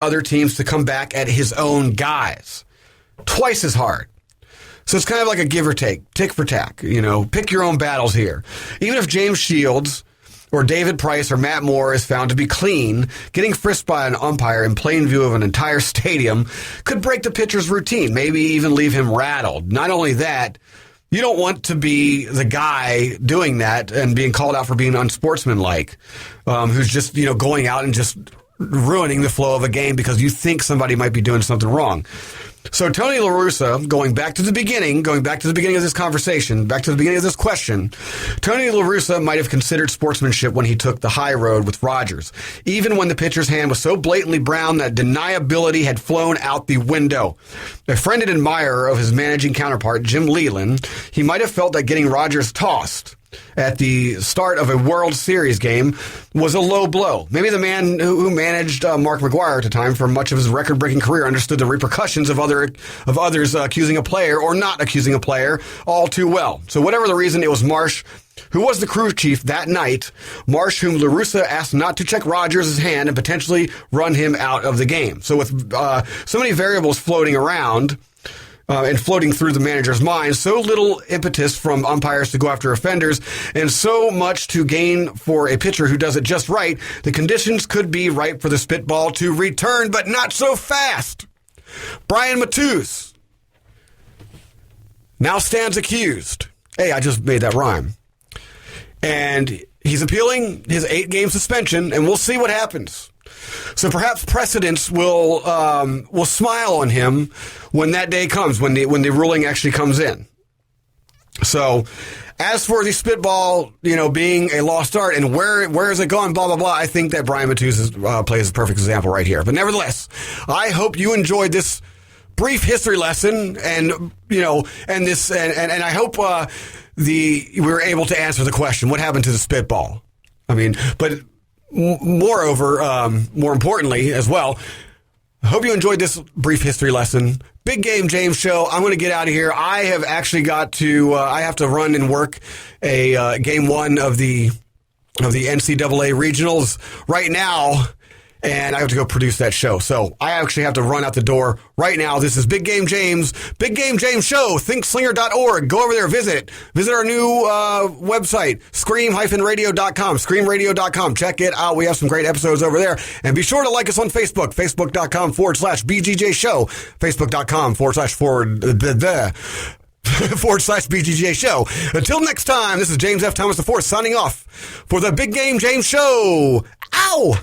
other teams to come back at his own guys. Twice as hard. So it's kind of like a give or take, tick for tack. Pick your own battles here. Even if James Shields or David Price or Matt Moore is found to be clean, getting frisked by an umpire in plain view of an entire stadium could break the pitcher's routine, maybe even leave him rattled. Not only that, you don't want to be the guy doing that and being called out for being unsportsmanlike, who's just, going out and just ruining the flow of a game because you think somebody might be doing something wrong. So Tony La Russa, going back to the beginning of this conversation, back to the beginning of this question, Tony La Russa might have considered sportsmanship when he took the high road with Rogers, even when the pitcher's hand was so blatantly brown that deniability had flown out the window. A friend and admirer of his managing counterpart, Jim Leyland, he might have felt that getting Rogers tossed at the start of a World Series game was a low blow. Maybe the man who managed Mark McGwire at the time for much of his record-breaking career understood the repercussions of others accusing a player or not accusing a player all too well. So whatever the reason, it was Marsh who was the crew chief that night. Marsh, whom La Russa asked not to check Rogers' hand and potentially run him out of the game. So with so many variables floating around, and floating through the manager's mind, so little impetus from umpires to go after offenders, and so much to gain for a pitcher who does it just right, the conditions could be ripe for the spitball to return, but not so fast. Brian Matusz now stands accused. Hey, I just made that rhyme. And he's appealing his 8-game suspension, and we'll see what happens. So perhaps precedents will smile on him when that day comes, when the ruling actually comes in. So as for the spitball, being a lost art and where is it going, blah, blah, blah, I think that Brian Matusz plays a perfect example right here. But nevertheless, I hope you enjoyed this brief history lesson and I hope we were able to answer the question, what happened to the spitball? But moreover, more importantly as well, I hope you enjoyed this brief history lesson. Big Game James show. I'm going to get out of here. I have actually got to, I have to run and work a game 1 of the NCAA regionals right now, and I have to go produce that show. So I actually have to run out the door right now. This is Big Game James Show, thinkslinger.org. Go over there, visit our new website, scream-radio.com, check it out. We have some great episodes over there, and be sure to like us on Facebook, facebook.com/BGJ Show, facebook.com/BGJ Show. Until next time, this is James F. Thomas IV signing off for the Big Game James Show. Ow!